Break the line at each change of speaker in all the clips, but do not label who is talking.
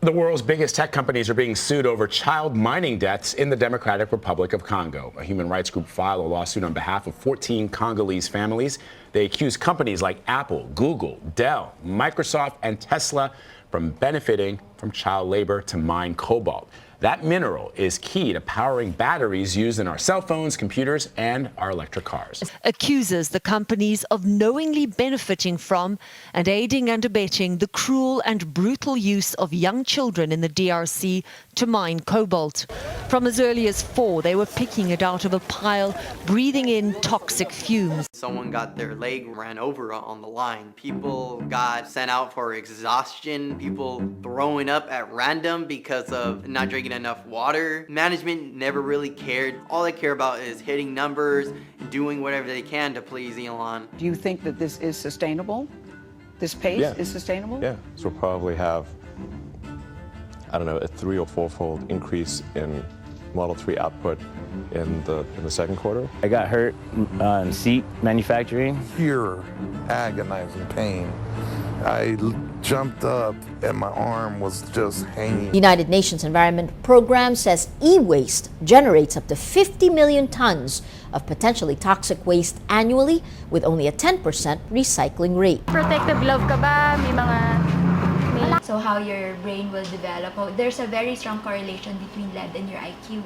The world's biggest tech companies are being sued over child mining deaths in the Democratic Republic of Congo. A human rights group filed a lawsuit on behalf of 14 Congolese families. They accuse companies like Apple, Google, Dell, Microsoft, and Tesla from benefiting from child labor to mine cobalt. That mineral is key to powering batteries used in our cell phones, computers, and our electric cars.
Accuses the companies of knowingly benefiting from and aiding and abetting the cruel and brutal use of young children in the DRC to mine cobalt. From as early as 4, they were picking it out of a pile, breathing in toxic fumes.
Someone got their leg ran over on the line. People got sent out for exhaustion. People throwing up at random because of not drinking enough water. Management never really cared. All they care about is hitting numbers, doing whatever they can to please Elon.
Do you think that this is sustainable? This pace is sustainable?
Yeah, so we'll probably have, I don't know, a 3- or 4-fold increase in Model 3 output in the second quarter.
I got hurt on seat manufacturing.
Pure agonizing pain. I jumped up and my arm was just hanging.
United Nations Environment Program says e-waste generates up to 50 million tons of potentially toxic waste annually with only a 10% recycling rate.
Protective glove ka ba? May mga...
So how your brain will develop. There's a very strong correlation between lead and your IQ.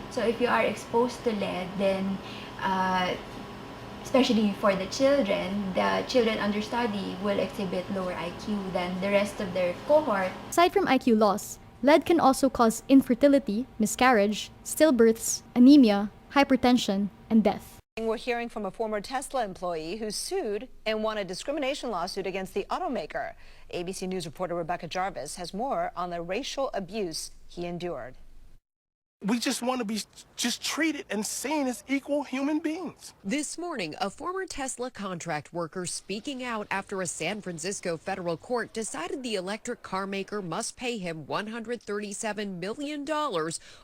So if you are exposed to lead, then especially for the children under study will exhibit lower IQ than the rest of their cohort.
Aside from IQ loss, lead can also cause infertility, miscarriage, stillbirths, anemia, hypertension, and death.
We're hearing from a former Tesla employee who sued and won a discrimination lawsuit against the automaker. ABC News reporter Rebecca Jarvis has more on the racial abuse he endured.
We just want to be treated and seen as equal human beings.
This morning, a former Tesla contract worker speaking out after a San Francisco federal court decided the electric car maker must pay him $137 million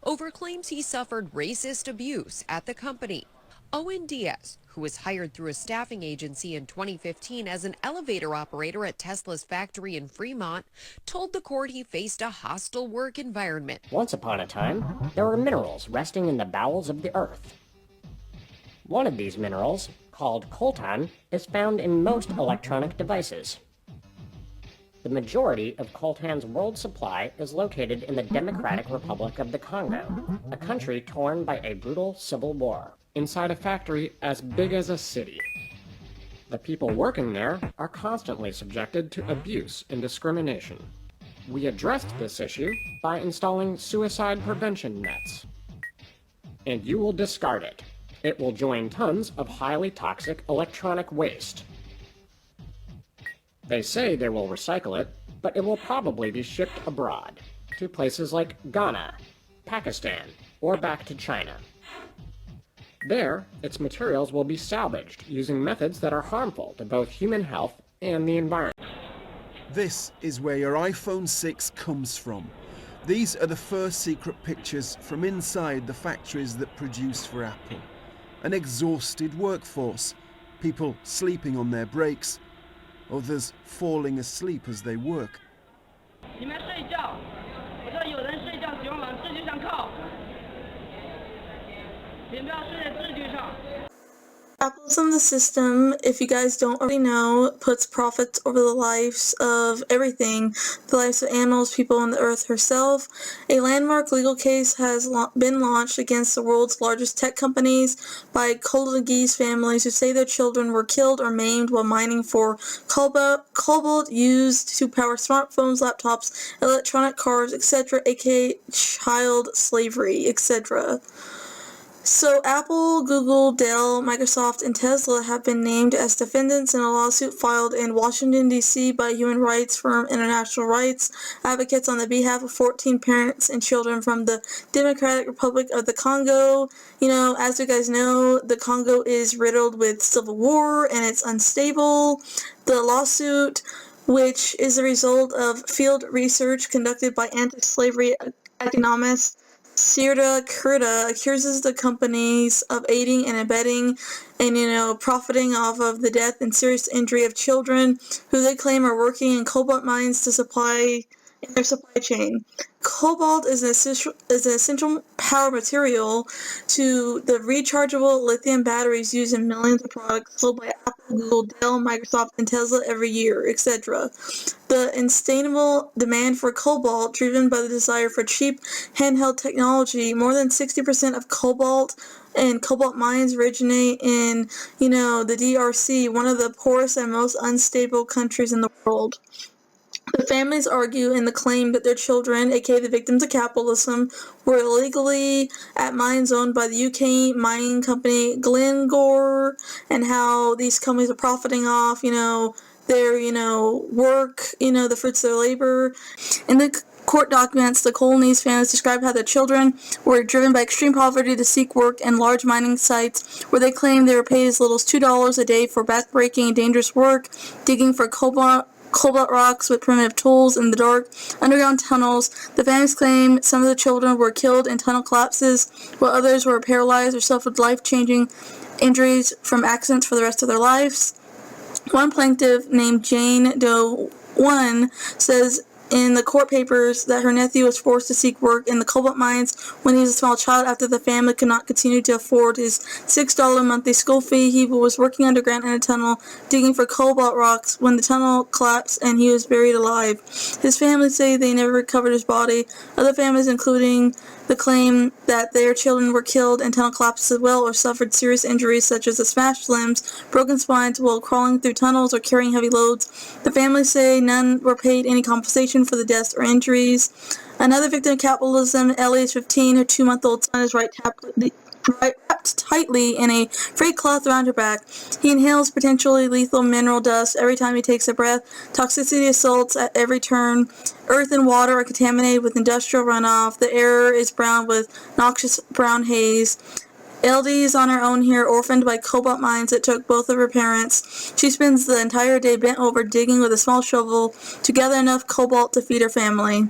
over claims he suffered racist abuse at the company. Owen Diaz, who was hired through a staffing agency in 2015 as an elevator operator at Tesla's factory in Fremont, told the court he faced a hostile work environment.
Once upon a time, there were minerals resting in the bowels of the earth. One of these minerals, called coltan, is found in most electronic devices. The majority of coltan's world supply is located in the Democratic Republic of the Congo, a country torn by a brutal civil war.
Inside a factory as big as a city. The people working there are constantly subjected to abuse and discrimination. We addressed this issue by installing suicide prevention nets. And you will discard it. It will join tons of highly toxic electronic waste. They say they will recycle it, but it will probably be shipped abroad, to places like Ghana, Pakistan, or back to China. There, its materials will be salvaged using methods that are harmful to both human health and the environment.
This is where your iPhone 6 comes from. These are the first secret pictures from inside the factories that produce for Apple. An exhausted workforce, people sleeping on their breaks, others falling asleep as they work.
Capitalism, the system, if you guys don't already know, puts profits over the lives of everything, the lives of animals, people, and the earth herself. A landmark legal case has been launched against the world's largest tech companies by Congolese families who say their children were killed or maimed while mining for cobalt used to power smartphones, laptops, electronic cars, etc., aka child slavery, etc. So Apple, Google, Dell, Microsoft, and Tesla have been named as defendants in a lawsuit filed in Washington, D.C. by human rights firm International Rights Advocates on the behalf of 14 parents and children from the Democratic Republic of the Congo. You know, as you guys know, the Congo is riddled with civil war and it's unstable. The lawsuit, which is a result of field research conducted by anti-slavery economists, Sirda Kurda, accuses the companies of aiding and abetting and, profiting off of the death and serious injury of children who they claim are working in cobalt mines to supply in their supply chain. Cobalt is an essential power material to the rechargeable lithium batteries used in millions of products sold by Apple, Google, Dell, Microsoft, and Tesla every year, etc. The insatiable demand for cobalt, driven by the desire for cheap handheld technology, more than 60% of cobalt and cobalt mines originate in, the DRC, one of the poorest and most unstable countries in the world. The families argue in the claim that their children, aka the victims of capitalism, were illegally at mines owned by the UK mining company Glencore, and how these companies are profiting off, their, work, the fruits of their labor. In the court documents, the Colonies families described how their children were driven by extreme poverty to seek work in large mining sites, where they claimed they were paid as little as $2 a day for backbreaking and dangerous work, digging for cobalt rocks with primitive tools in the dark underground tunnels. The families claim some of the children were killed in tunnel collapses, while others were paralyzed or suffered life-changing injuries from accidents for the rest of their lives. One plaintiff named Jane Doe 1 says in the court papers that her nephew was forced to seek work in the cobalt mines when he was a small child after the family could not continue to afford his $6 monthly school fee. He was working underground in a tunnel digging for cobalt rocks when the tunnel collapsed and he was buried alive. His family say they never recovered his body. Other families, including the claim that their children were killed in tunnel collapses as well or suffered serious injuries such as smashed limbs, broken spines while crawling through tunnels or carrying heavy loads. The families say none were paid any compensation for the deaths or injuries. Another victim of capitalism, Ellie, is 15. Her 2-month-old son is wrapped tightly in a frayed cloth around her back. He inhales potentially lethal mineral dust every time he takes a breath. Toxicity assaults at every turn. Earth and water are contaminated with industrial runoff. The air is brown with noxious brown haze. LD is on her own here, orphaned by cobalt mines that took both of her parents. She spends the entire day bent over digging with a small shovel to gather enough cobalt to feed her family.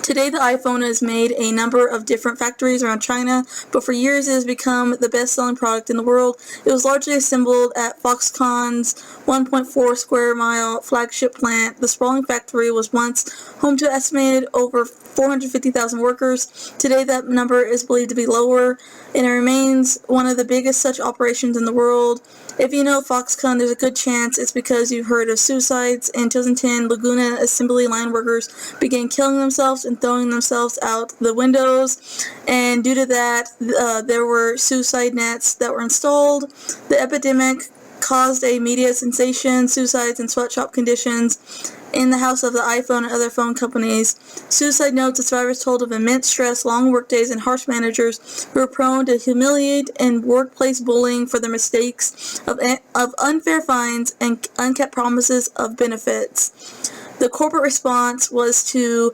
Today, the iPhone has made a number of different factories around China, but for years it has become the best-selling product in the world. It was largely assembled at Foxconn's 1.4 square mile flagship plant. The sprawling factory was once home to estimated over 450,000 workers. Today, that number is believed to be lower, and it remains one of the biggest such operations in the world. If you know Foxconn, there's a good chance it's because you've heard of suicides. In 2010, Laguna assembly line workers began killing themselves and throwing themselves out the windows, and due to that, there were suicide nets that were installed. The epidemic caused a media sensation, suicides and sweatshop conditions in the house of the iPhone and other phone companies. Suicide notes of survivors told of immense stress, long workdays, and harsh managers who were prone to humiliate and workplace bullying for their mistakes, of unfair fines and unkept promises of benefits. The corporate response was to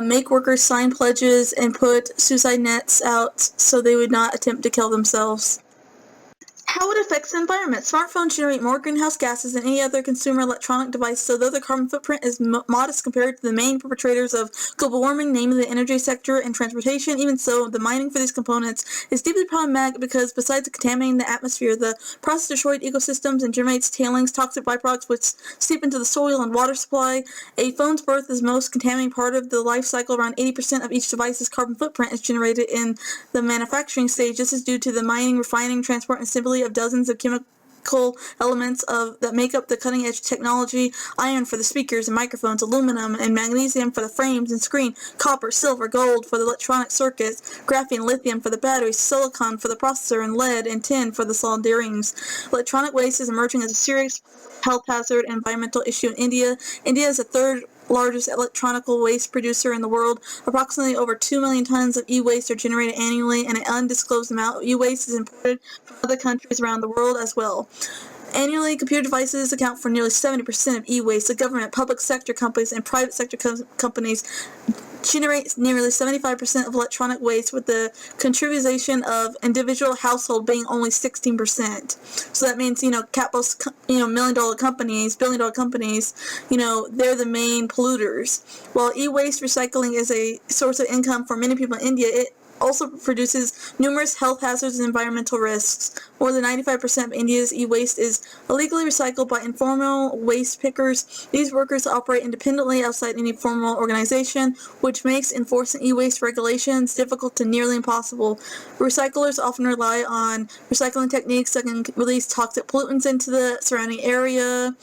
make workers sign pledges and put suicide nets out so they would not attempt to kill themselves. How it affects the environment. Smartphones generate more greenhouse gases than any other consumer electronic device, so though their carbon footprint is modest compared to the main perpetrators of global warming, namely the energy sector and transportation, even so, the mining for these components is deeply problematic because besides contaminating the atmosphere, the process destroys ecosystems and generates tailings, toxic byproducts which seep into the soil and water supply. A phone's birth is the most contaminating part of the life cycle. Around 80% of each device's carbon footprint is generated in the manufacturing stage. This is due to the mining, refining, transport, and assembly of dozens of chemical elements that make up the cutting-edge technology: iron for the speakers and microphones, aluminum and magnesium for the frames and screen, copper, silver, gold for the electronic circuits, graphene, lithium for the batteries, silicon for the processor, and lead and tin for the solid rings. Electronic waste is emerging as a serious health hazard and environmental issue in India. India is the third largest electronic waste producer in the world. Approximately over 2 million tons of e-waste are generated annually, and an undisclosed amount of e-waste is imported from other countries around the world as well. Annually, computer devices account for nearly 70% of e-waste. The government, public sector companies, and private sector companies generate nearly 75% of electronic waste, with the contribution of individual household being only 16%. So that means, capitalist, billion-dollar companies, they're the main polluters. While e-waste recycling is a source of income for many people in India, it also produces numerous health hazards and environmental risks. More than 95% of India's e-waste is illegally recycled by informal waste pickers. These workers operate independently outside any formal organization, which makes enforcing e-waste regulations difficult to nearly impossible. Recyclers often rely on recycling techniques that can release toxic pollutants into the surrounding area.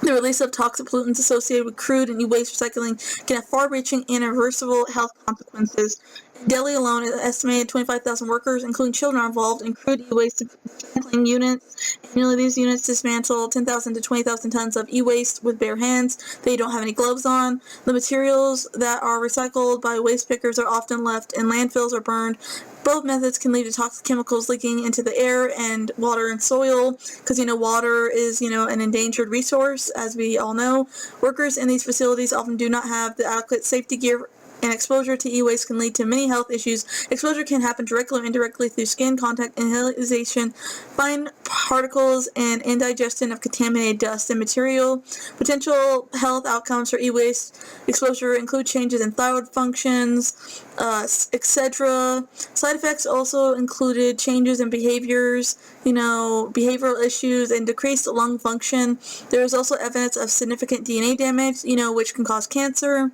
The release of toxic pollutants associated with crude and e-waste recycling can have far-reaching and irreversible health consequences. In Delhi alone, an estimated 25,000 workers, including children, are involved in crude e-waste dismantling units. Annually, these units dismantle 10,000 to 20,000 tons of e-waste with bare hands. They don't have any gloves on. The materials that are recycled by waste pickers are often left in landfills or burned. Both methods can lead to toxic chemicals leaking into the air and water and soil, because, water is, an endangered resource, as we all know. Workers in these facilities often do not have the adequate safety gear, and exposure to e-waste can lead to many health issues. Exposure can happen directly or indirectly through skin contact, inhalation, fine particles, and indigestion of contaminated dust and material. Potential health outcomes for e-waste exposure include changes in thyroid functions, etc. Side effects also included changes in behaviors, behavioral issues, and decreased lung function. There is also evidence of significant DNA damage, which can cause cancer.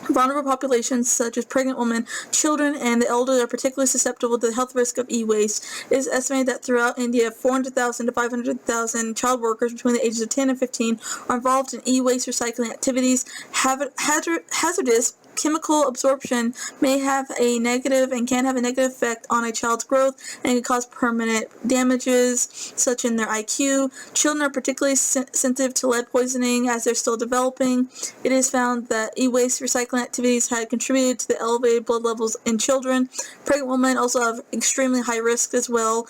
Vulnerable populations such as pregnant women, children, and the elderly are particularly susceptible to the health risk of e-waste. It is estimated that throughout India, 400,000 to 500,000 child workers between the ages of 10 and 15 are involved in e-waste recycling activities. Hazardous chemical absorption may have a negative and can have a negative effect on a child's growth and can cause permanent damages, such in their IQ. Children are particularly sensitive to lead poisoning as they're still developing. It is found that e-waste recycling activities had contributed to the elevated blood levels in children. Pregnant women also have extremely high risk as well,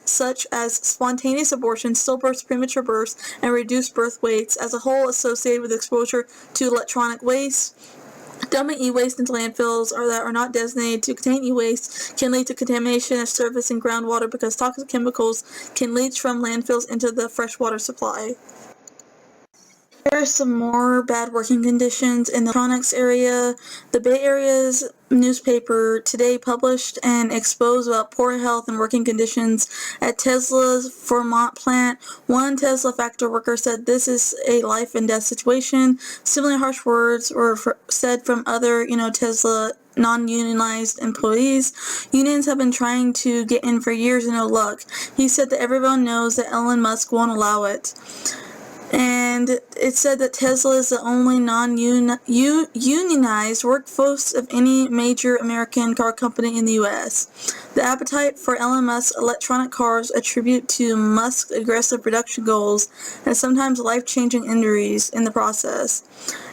such as spontaneous abortion, stillbirths, premature births, and reduced birth weights as a whole associated with exposure to electronic waste. Dumping e-waste into landfills that are not designated to contain e-waste can lead to contamination of surface and groundwater because toxic chemicals can leach from landfills into the freshwater supply. Here are some more bad working conditions in the electronics area. The Bay Area's newspaper today published and exposed about poor health and working conditions at Tesla's Vermont plant. One Tesla factory worker said this is a life and death situation. Similarly harsh words were said from other, Tesla non-unionized employees. Unions have been trying to get in for years and no luck. He said that everyone knows that Elon Musk won't allow it. And it said that Tesla is the only non-unionized workforce of any major American car company in the U.S. The appetite for Elon Musk's electronic cars attribute to Musk's aggressive production goals and sometimes life-changing injuries in the process.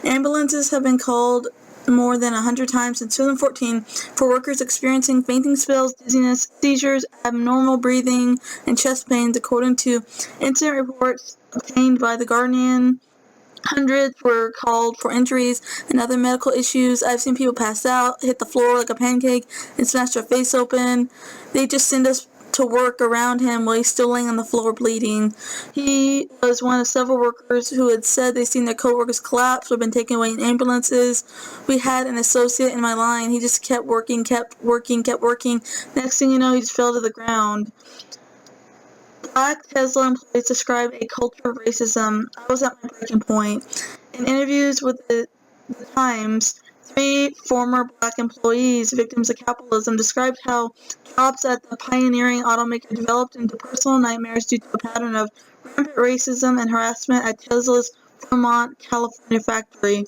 Ambulances have been called more than 100 times since 2014 for workers experiencing fainting spells, dizziness, seizures, abnormal breathing, and chest pains, according to incident reports obtained by The Guardian. Hundreds were called for injuries and other medical issues. I've seen people pass out, hit the floor like a pancake, and smash their face open. They just send us to work around him while he's still laying on the floor bleeding. He was one of several workers who had said they'd seen their co-workers collapse or been taken away in ambulances. We had an associate in my line. He just kept working. Next thing you know, he just fell to the ground. Black Tesla employees described a culture of racism. I was at my breaking point. In interviews with the Times, 3 former black employees, victims of capitalism, described how jobs at the pioneering automaker developed into personal nightmares due to a pattern of rampant racism and harassment at Tesla's Vermont, California factory.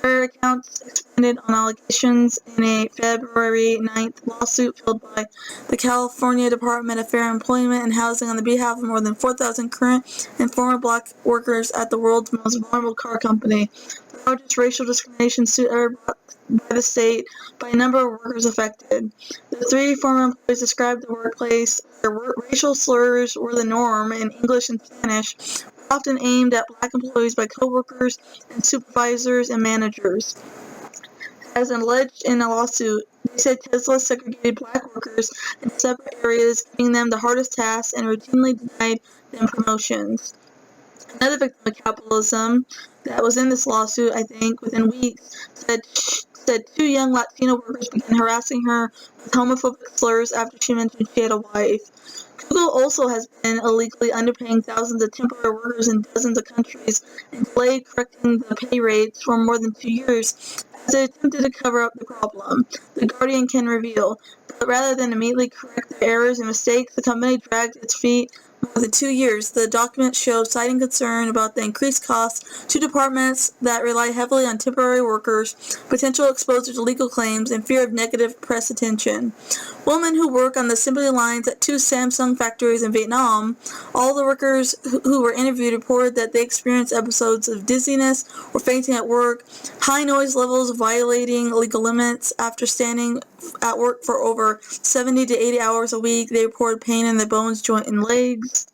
Their accounts expanded on allegations in a February 9th lawsuit filed by the California Department of Fair Employment and Housing on the behalf of more than 4,000 current and former black workers at the world's most vulnerable car company. The largest racial discrimination suit ever brought by the state by a number of workers affected. The 3 former employees described the workplace where racial slurs were the norm in English and Spanish, often aimed at black employees by co-workers and supervisors and managers. As alleged in a lawsuit, they said Tesla segregated black workers in separate areas, giving them the hardest tasks and routinely denied them promotions. Another victim of capitalism that was in this lawsuit, I think, within weeks, said said 2 young Latino workers began harassing her with homophobic slurs after she mentioned she had a wife. Google also has been illegally underpaying thousands of temporary workers in dozens of countries and delayed correcting the pay rates for more than 2 years as they attempted to cover up the problem, The Guardian can reveal. But rather than immediately correct their errors and mistakes, the company dragged its feet more than 2 years. The document showed citing concern about the increased costs to departments that rely heavily on temporary workers, potential exposure to legal claims, and fear of negative press attention. Women who work on the assembly lines at 2 Samsung factories in Vietnam, all the workers who were interviewed reported that they experienced episodes of dizziness or fainting at work, high noise levels violating legal limits. After standing at work for over 70 to 80 hours a week, they reported pain in their bones, joint, and legs.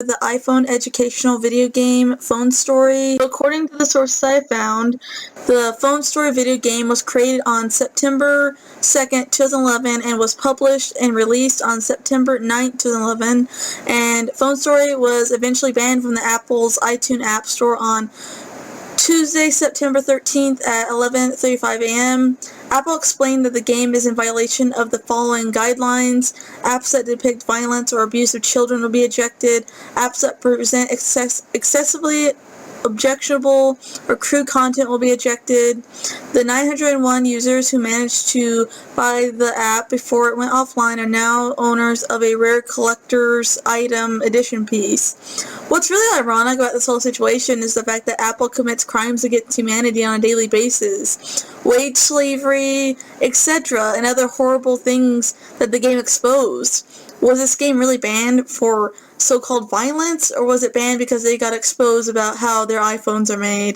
The iPhone educational video game Phone Story. According to the sources I found, the Phone Story video game was created on September 2nd, 2011 and was published and released on September 9th, 2011. And Phone Story was eventually banned from the Apple's iTunes App Store on Tuesday, September 13th at 11:35 a.m. Apple explained that the game is in violation of the following guidelines. Apps that depict violence or abuse of children will be ejected. Apps that present excessively objectionable or crude content will be ejected. The 901 users who managed to buy the app before it went offline are now owners of a rare collector's item edition piece. What's really ironic about this whole situation is the fact that Apple commits crimes against humanity on a daily basis. Wage slavery, etc., and other horrible things that the game exposed. Was this game really banned for so-called violence, or was it banned because they got exposed about how their iPhones are made?